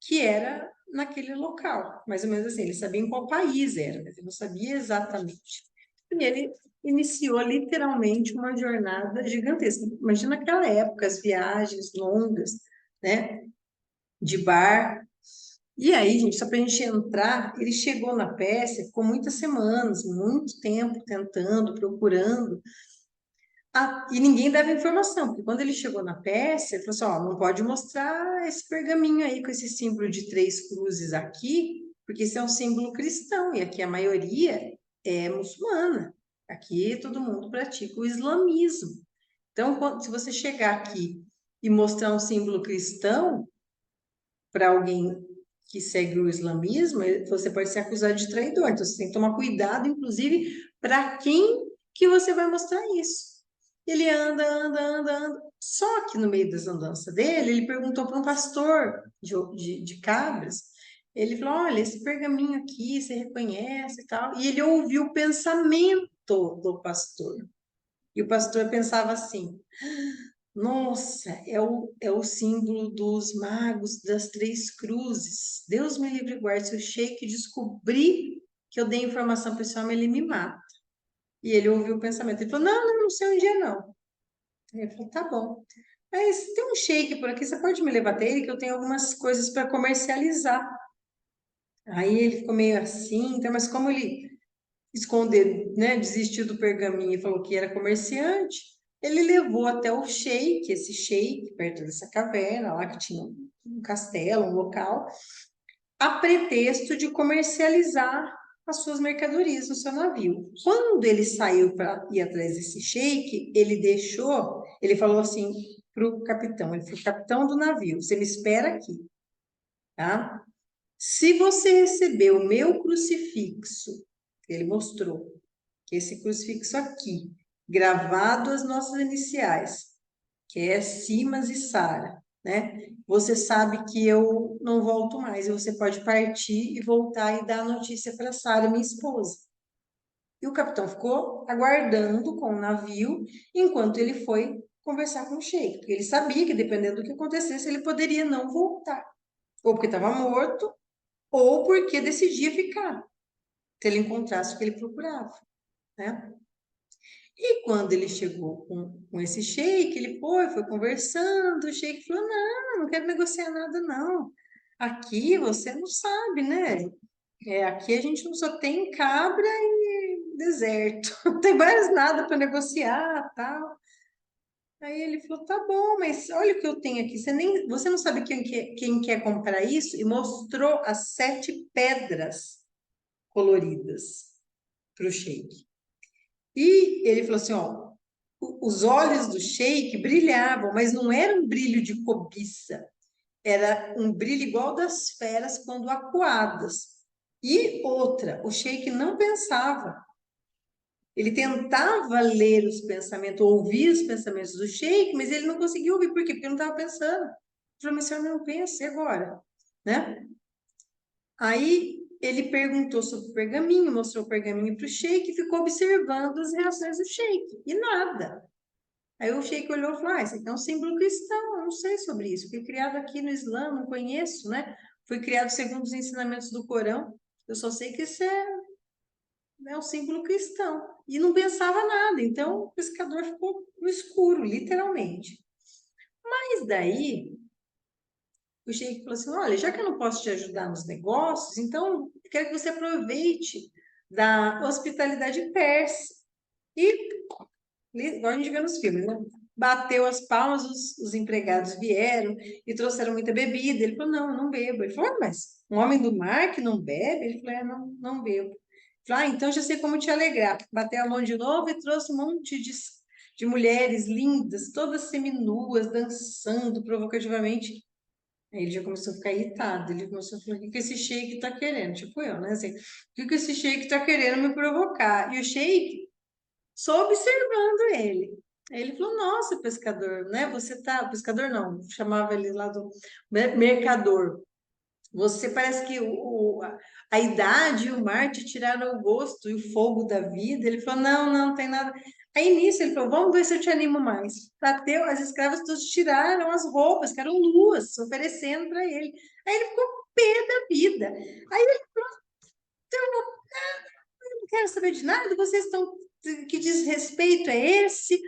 que era naquele local, mais ou menos assim. Ele sabia em qual país era, mas ele não sabia exatamente. E ele iniciou literalmente uma jornada gigantesca. Imagina aquela época, as viagens longas, né, de bar. E aí, gente, só para a gente entrar, ele chegou na Pérsia, ficou muitas semanas, muito tempo tentando, procurando. E ninguém dava informação, porque quando ele chegou na Pérsia, ele falou assim, ó, não pode mostrar esse pergaminho aí com esse símbolo de 3 cruzes aqui, porque isso é um símbolo cristão, e aqui a maioria é muçulmana. Aqui todo mundo pratica o islamismo. Então, se você chegar aqui e mostrar um símbolo cristão para alguém que segue o islamismo, você pode ser acusado de traidor. Então, você tem que tomar cuidado, inclusive, para quem que você vai mostrar isso. Ele anda, anda, anda, anda. Só que no meio das andanças dele, ele perguntou para um pastor de cabras. Ele falou: olha, esse pergaminho aqui, você reconhece e tal. E ele ouviu o pensamento do pastor. E o pastor pensava assim: nossa, é o símbolo dos magos das 3 cruzes. Deus me livre e guarde. Se o Sheik descobrir que eu dei informação para esse homem, ele me mata. E ele ouviu o pensamento. Ele falou: não, não, não sei onde é, não. Ele falou: tá bom. Mas tem um Sheik por aqui, você pode me levar até ele, que eu tenho algumas coisas para comercializar. Aí ele ficou meio assim, então, mas como ele esconder, né, desistiu do pergaminho e falou que era comerciante, ele levou até o sheik, esse sheik, perto dessa caverna lá que tinha um castelo, um local, a pretexto de comercializar as suas mercadorias no seu navio. Quando ele saiu para ir atrás desse sheik, ele falou assim para o capitão, ele falou: capitão do navio, você me espera aqui, tá? Se você receber o meu crucifixo, ele mostrou, que esse crucifixo aqui, gravado as nossas iniciais, que é Simas e Sara, né? Você sabe que eu não volto mais, e você pode partir e voltar e dar a notícia para Sara, minha esposa. E o capitão ficou aguardando com o navio enquanto ele foi conversar com o sheik, porque ele sabia que dependendo do que acontecesse, ele poderia não voltar, ou porque estava morto, ou porque decidia ficar, se ele encontrasse o que ele procurava, né? E quando ele chegou com esse sheik, ele foi conversando, o sheik falou: não, não quero negociar nada, não. Aqui você não sabe, né? Aqui a gente não só tem cabra e deserto, não tem mais nada para negociar, tal. Aí ele falou: tá bom, mas olha o que eu tenho aqui. Você não sabe quem quer comprar isso? E mostrou as 7 pedras coloridas para o sheik. E ele falou assim, ó, os olhos do Sheik brilhavam, mas não era um brilho de cobiça, era um brilho igual das feras quando acuadas. E outra, o Sheik não pensava. Ele tentava ler os pensamentos, ouvir os pensamentos do Sheik, mas ele não conseguia ouvir. Por quê? Porque ele não estava pensando. Ele falou, mas o senhor não pensa, e agora? Né? Aí ele perguntou sobre o pergaminho, mostrou o pergaminho para o Sheik e ficou observando as reações do Sheik. E nada. Aí o Sheik olhou e falou, ah, isso aqui é um símbolo cristão, eu não sei sobre isso. Fui criado aqui no Islã, não conheço, né? Fui criado segundo os ensinamentos do Corão. Eu só sei que isso é um símbolo cristão. E não pensava nada. Então o pescador ficou no escuro, literalmente. Mas daí o Sheik falou assim: olha, já que eu não posso te ajudar nos negócios, então eu quero que você aproveite da hospitalidade persa. E, igual a gente vê nos filmes, né? Bateu as palmas, os empregados vieram e trouxeram muita bebida. Ele falou: não, eu não bebo. Ele falou: ah, mas um homem do mar que não bebe? Ele falou: é, não, não bebo. Ele falou: ah, então já sei como te alegrar. Bateu a mão de novo e trouxe um monte de mulheres lindas, todas seminuas, dançando provocativamente. Aí ele já começou a ficar irritado, ele começou a falar, o que que esse sheik tá querendo? Tipo eu, né? Assim, o que que esse sheik tá querendo me provocar? E o sheik só observando ele. Aí ele falou, nossa, pescador, né? Você tá... Pescador não, chamava ele lá do mercador. Você parece que a idade e o mar te tiraram o gosto e o fogo da vida. Ele falou, não, não tem nada. Aí nisso ele falou, vamos ver se eu te animo mais. Bateu, as escravas todas tiraram as roupas, que eram nuas, oferecendo para ele. Aí ele ficou pé da vida. Aí ele falou, eu não quero saber de nada, vocês estão... Que desrespeito é esse?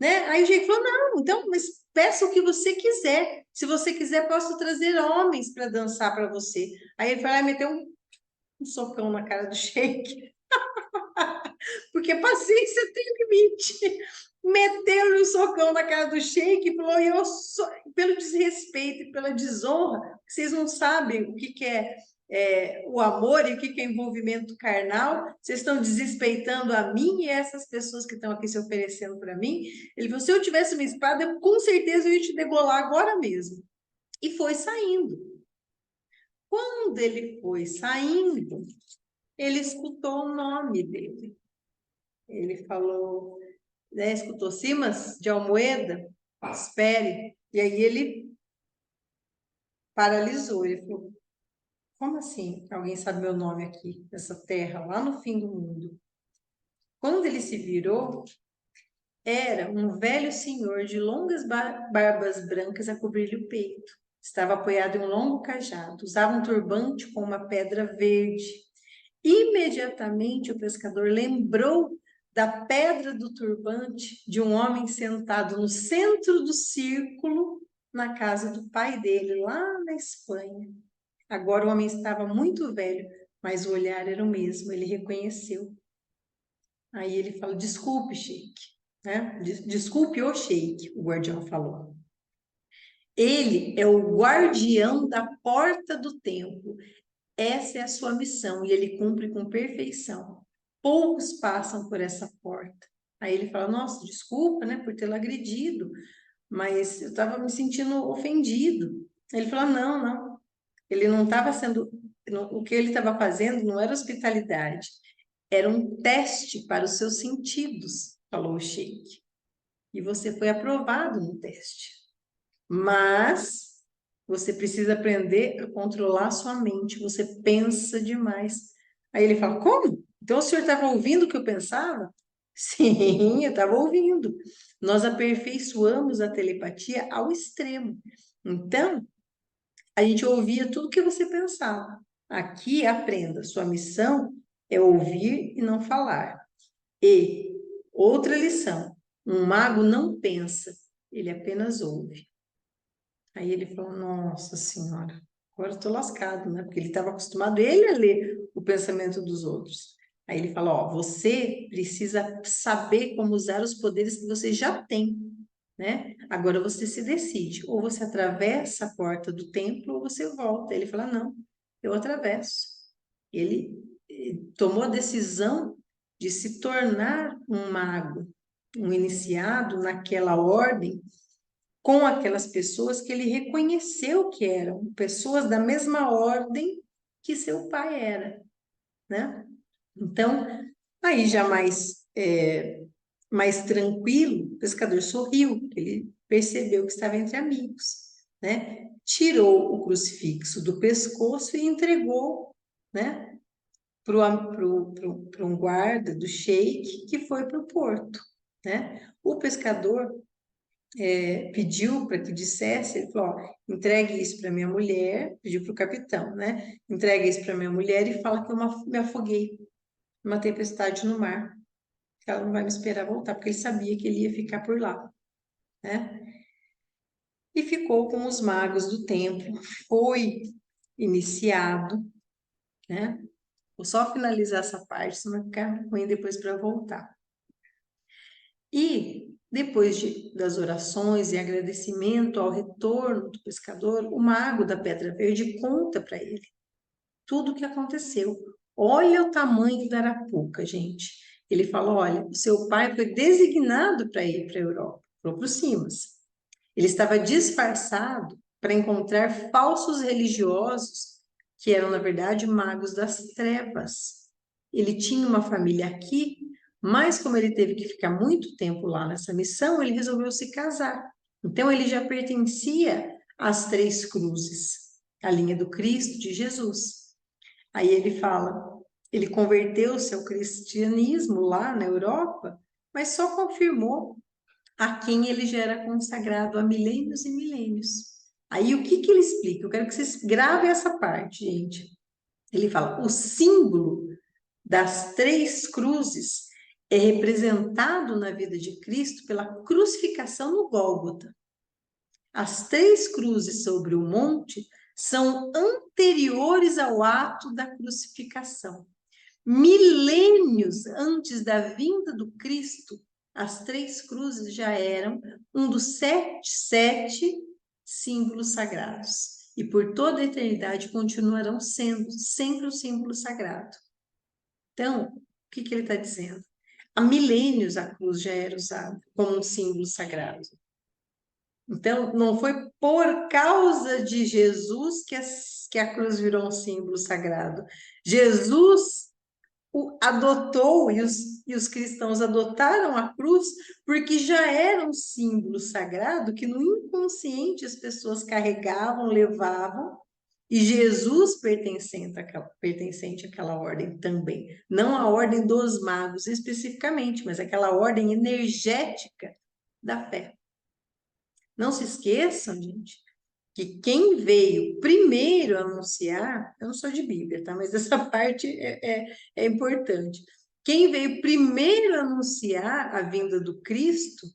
Né? Aí o Jake falou, não, então, mas peça o que você quiser. Se você quiser, posso trazer homens para dançar para você. Aí ele foi lá e meteu um socão na cara do Sheik, porque paciência tem limite. Meteu-lhe um socão na cara do Sheik e falou: pelo desrespeito e pela desonra, vocês não sabem o que é o amor e o que é envolvimento carnal, vocês estão desrespeitando a mim e essas pessoas que estão aqui se oferecendo para mim. Ele falou: se eu tivesse uma espada, eu, com certeza eu ia te degolar agora mesmo. E foi saindo. Quando ele foi saindo, ele escutou o nome dele. Ele falou, né, escutou Simas de Almoeda, espere. E aí ele paralisou. Ele falou, como assim? Alguém sabe meu nome aqui, nessa terra, lá no fim do mundo. Quando ele se virou, era um velho senhor de longas barbas brancas a cobrir-lhe o peito. Estava apoiado em um longo cajado. Usava um turbante com uma pedra verde. Imediatamente o pescador lembrou da pedra do turbante de um homem sentado no centro do círculo na casa do pai dele, lá na Espanha. Agora o homem estava muito velho, mas o olhar era o mesmo, ele reconheceu. Aí ele falou: desculpe, Sheik, né? Desculpe, o Sheik, o guardião falou. Ele é o guardião da porta do templo. Essa é a sua missão e ele cumpre com perfeição. Poucos passam por essa porta. Aí ele fala: nossa, desculpa, né, por tê-lo agredido, mas eu estava me sentindo ofendido. Ele falou: não, não. Ele não estava sendo. O que ele estava fazendo não era hospitalidade, era um teste para os seus sentidos, falou o Sheik. E você foi aprovado no teste. Mas você precisa aprender a controlar sua mente. Você pensa demais. Aí ele fala: como? Então o senhor estava ouvindo o que eu pensava? Sim, eu estava ouvindo. Nós aperfeiçoamos a telepatia ao extremo. Então, a gente ouvia tudo que você pensava. Aqui, aprenda. Sua missão é ouvir e não falar. E outra lição: um mago não pensa, ele apenas ouve. Aí ele falou: nossa senhora, agora eu tô lascado, né? Porque ele estava acostumado ele a ler o pensamento dos outros. Aí ele falou: ó, você precisa saber como usar os poderes que você já tem, né? Agora você se decide, ou você atravessa a porta do templo ou você volta. Ele falou: não, eu atravesso. Ele tomou a decisão de se tornar um mago, um iniciado naquela ordem, com aquelas pessoas que ele reconheceu que eram pessoas da mesma ordem que seu pai era, né? Então, aí já mais tranquilo, o pescador sorriu, ele percebeu que estava entre amigos, né? Tirou o crucifixo do pescoço e entregou, né? Para um guarda do sheik que foi para o porto, né? O pescador pediu para que dissesse, ele falou, ó, entregue isso para minha mulher, pediu para o capitão, né? Entregue isso para minha mulher e fala que eu me afoguei numa tempestade no mar, que ela não vai me esperar voltar, porque ele sabia que ele ia ficar por lá, né? E ficou com os magos do templo, foi iniciado, né? Vou só finalizar essa parte, senão vai ficar ruim depois para voltar. E depois das orações e agradecimento ao retorno do pescador, o mago da Pedra Verde conta para ele tudo o que aconteceu. Olha o tamanho da arapuca, gente. Ele fala: olha, o seu pai foi designado para ir para a Europa, para o Simas. Ele estava disfarçado para encontrar falsos religiosos que eram, na verdade, magos das trevas. Ele tinha uma família aqui, mas como ele teve que ficar muito tempo lá nessa missão, ele resolveu se casar. Então, ele já pertencia às três cruzes, a linha do Cristo, de Jesus. Aí ele fala, ele converteu-se ao cristianismo lá na Europa, mas só confirmou a quem ele já era consagrado há milênios e milênios. Aí o que ele explica? Eu quero que vocês gravem essa parte, gente. Ele fala, o símbolo das três cruzes é representado na vida de Cristo pela crucificação no Gólgota. As três cruzes sobre o monte são anteriores ao ato da crucificação. Milênios antes da vinda do Cristo, as três cruzes já eram um dos sete símbolos sagrados. E por toda a eternidade continuarão sendo sempre o símbolo sagrado. Então, o que ele está dizendo? Há milênios a cruz já era usada como um símbolo sagrado. Então, não foi por causa de Jesus que a cruz virou um símbolo sagrado. Jesus adotou e os cristãos adotaram a cruz porque já era um símbolo sagrado que no inconsciente as pessoas carregavam, levavam, e Jesus pertencente àquela ordem também. Não a ordem dos magos especificamente, mas aquela ordem energética da fé. Não se esqueçam, gente, que quem veio primeiro anunciar, eu não sou de Bíblia, tá? Mas essa parte é importante. Quem veio primeiro anunciar a vinda do Cristo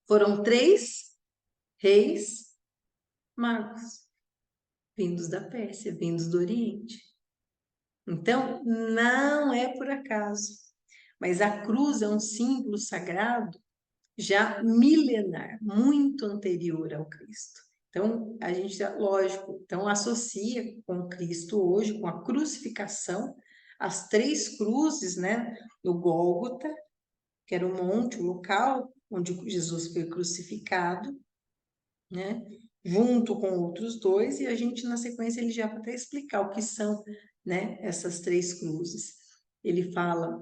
foram três reis magos, vindos da Pérsia, vindos do Oriente. Então, não é por acaso. Mas a cruz é um símbolo sagrado já milenar, muito anterior ao Cristo. Então, a gente, lógico, então associa com Cristo hoje, com a crucificação, as três cruzes, né, no Gólgota, que era o monte, o local onde Jesus foi crucificado, né, junto com outros dois, e a gente, na sequência, ele já vai até explicar o que são, né, essas três cruzes. Ele fala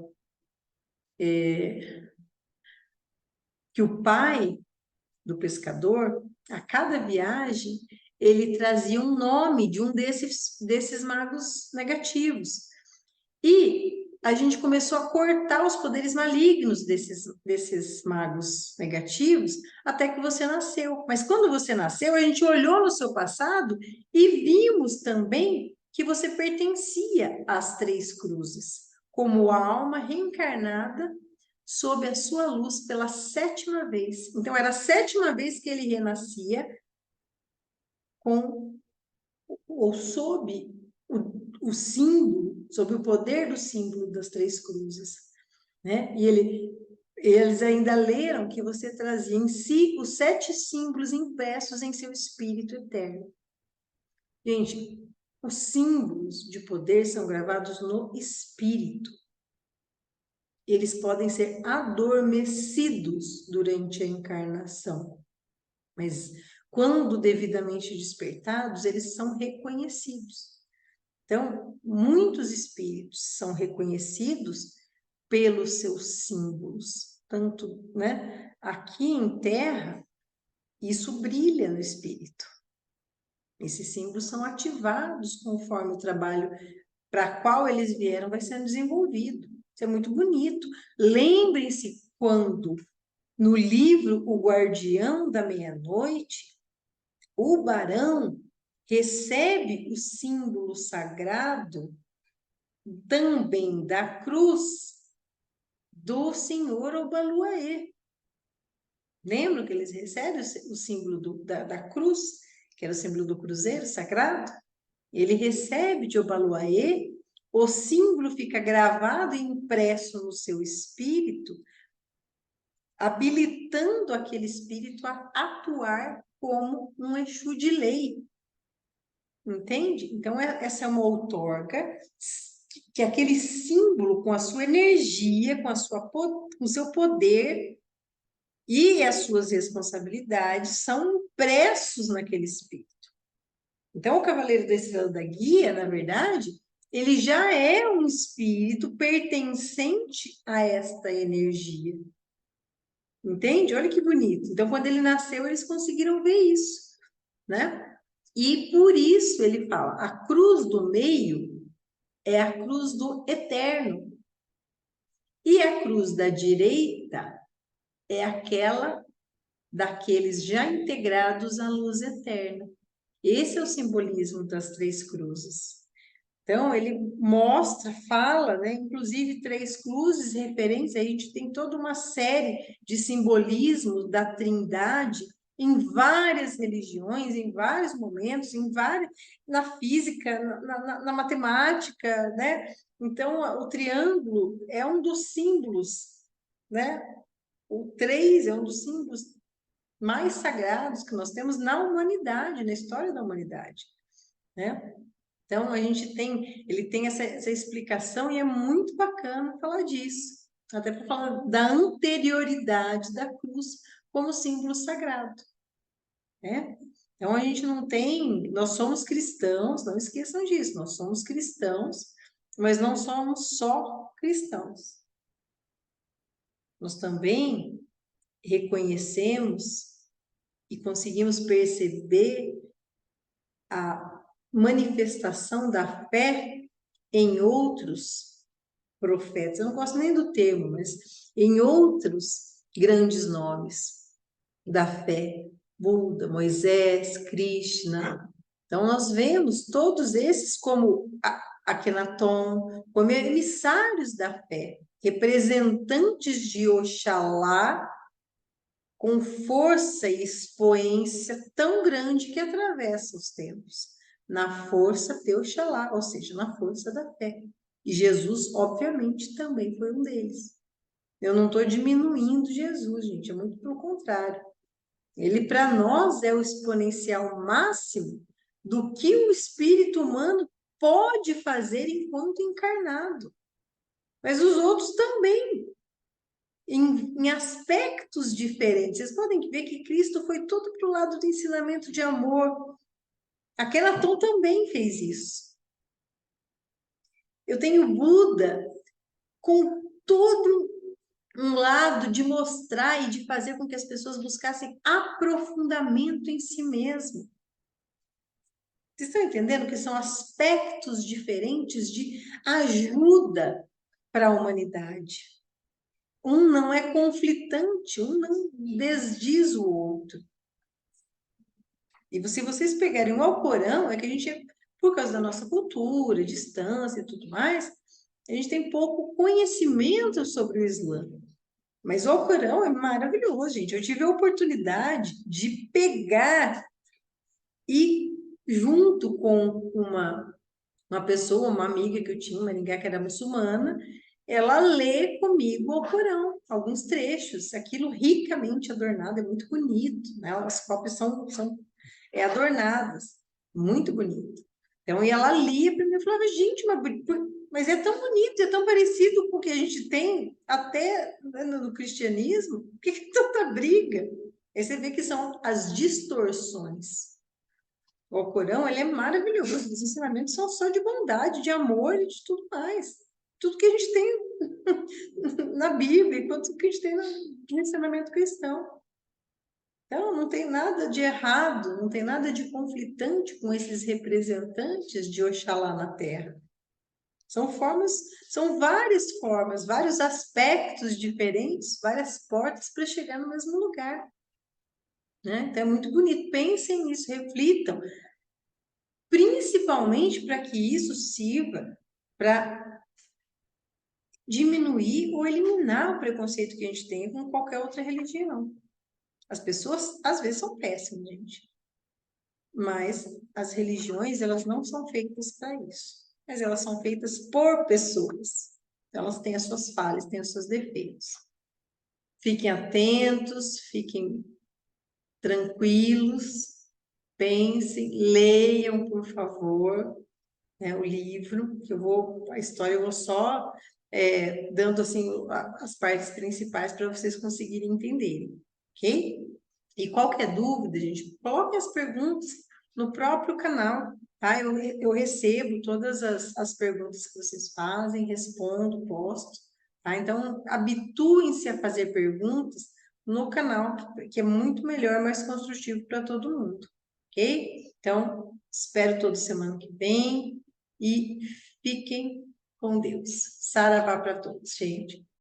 que o pai do pescador, a cada viagem, ele trazia um nome de um desses magos negativos. E a gente começou a cortar os poderes malignos desses magos negativos até que você nasceu. Mas quando você nasceu, a gente olhou no seu passado e vimos também que você pertencia às três cruzes, como alma reencarnada sob a sua luz pela sétima vez. Então, era a sétima vez que ele renascia com ou sob o símbolo, sob o poder do símbolo das três cruzes, né? E eles ainda leram que você trazia em si os sete símbolos impressos em seu espírito eterno. Gente, os símbolos de poder são gravados no espírito. eles podem ser adormecidos durante a encarnação, mas quando devidamente despertados, eles são reconhecidos. Então, muitos espíritos são reconhecidos pelos seus símbolos, tanto, né, aqui em Terra, isso brilha no espírito. Esses símbolos são ativados conforme o trabalho para qual eles vieram vai sendo desenvolvido. Isso é muito bonito. Lembrem-se quando, no livro O Guardião da Meia-Noite, o barão recebe o símbolo sagrado também da cruz do senhor Obaluaê. Lembram que eles recebem o símbolo da cruz, que era o símbolo do cruzeiro sagrado? Ele recebe de Obaluaê, o símbolo fica gravado e impresso no seu espírito, habilitando aquele espírito a atuar como um Exu de lei. Entende? Então, essa é uma outorga que aquele símbolo, com a sua energia, com o seu poder e as suas responsabilidades, são impressos naquele espírito. Então, o Cavaleiro da Estrela da Guia, na verdade, ele já é um espírito pertencente a esta energia. Entende? Olha que bonito. Então, quando ele nasceu, eles conseguiram ver isso, né? E por isso ele fala, a cruz do meio é a cruz do eterno. E a cruz da direita é aquela daqueles já integrados à luz eterna. Esse é o simbolismo das três cruzes. Então, ele mostra, fala, né? Inclusive, três cruzes referentes, a gente tem toda uma série de simbolismos da Trindade em várias religiões, em vários momentos, na física, na matemática, né? Então, o triângulo é um dos símbolos, né? O três é um dos símbolos mais sagrados que nós temos na humanidade, na história da humanidade, né? Então, ele tem essa explicação e é muito bacana falar disso, até para falar da anterioridade da cruz como símbolo sagrado, né? Então, a gente não tem, nós somos cristãos, não esqueçam disso, nós somos cristãos, mas não somos só cristãos. Nós também reconhecemos e conseguimos perceber a manifestação da fé em outros profetas. Eu não gosto nem do termo, mas em outros grandes nomes da fé. Buda, Moisés, Krishna. Então, nós vemos todos esses como Akhenaton, como emissários da fé, representantes de Oxalá, com força e expoência tão grande que atravessa os tempos, na força de Oxalá, ou seja, na força da fé. E Jesus, obviamente, também foi um deles. Eu não estou diminuindo Jesus, gente, é muito pelo contrário. Ele, para nós, é o exponencial máximo do que o espírito humano pode fazer enquanto encarnado. Mas os outros também, em aspectos diferentes. Vocês podem ver que Cristo foi todo para o lado do ensinamento de amor. Akhenaton também fez isso. Eu tenho Buda com todo um lado de mostrar e de fazer com que as pessoas buscassem aprofundamento em si mesmo. Vocês estão entendendo que são aspectos diferentes de ajuda para a humanidade? Um não é conflitante, um não desdiz o outro. E se vocês pegarem o Alcorão, é que a gente, por causa da nossa cultura, distância e tudo mais, a gente tem pouco conhecimento sobre o Islã. Mas o Alcorão é maravilhoso, gente. Eu tive a oportunidade de pegar e, junto com uma pessoa, uma amiga que eu tinha, uma amiga que era muçulmana, ela lê comigo o Alcorão, alguns trechos, aquilo ricamente adornado, é muito bonito, né? As cópias são adornadas, muito bonito. Então, e ela lia para mim e falava, gente, mas Mas é tão bonito, é tão parecido com o que a gente tem até no cristianismo. Por que tanta briga? Aí você vê que são as distorções. O Corão, ele é maravilhoso. Os ensinamentos são só de bondade, de amor e de tudo mais. Tudo que a gente tem na Bíblia, quanto que a gente tem no ensinamento cristão. Então, não tem nada de errado, não tem nada de conflitante com esses representantes de Oxalá na Terra. São formas, são várias formas, vários aspectos diferentes, várias portas para chegar no mesmo lugar, né? Então é muito bonito. Pensem nisso, reflitam, principalmente para que isso sirva para diminuir ou eliminar o preconceito que a gente tem com qualquer outra religião. As pessoas às vezes são péssimas, gente, mas as religiões elas não são feitas para isso, mas elas são feitas por pessoas. Elas têm as suas falhas, têm os seus defeitos. Fiquem atentos, fiquem tranquilos, pensem, leiam, por favor, né, o livro, que a história eu vou só dando assim as partes principais para vocês conseguirem entenderem, ok? E qualquer dúvida, gente, coloquem as perguntas no próprio canal, tá? Eu recebo todas as perguntas que vocês fazem, respondo, posto, tá? Então, habituem-se a fazer perguntas no canal, que é muito melhor, mais construtivo para todo mundo, ok? Então, espero toda semana que vem e fiquem com Deus. Saravá para todos, gente.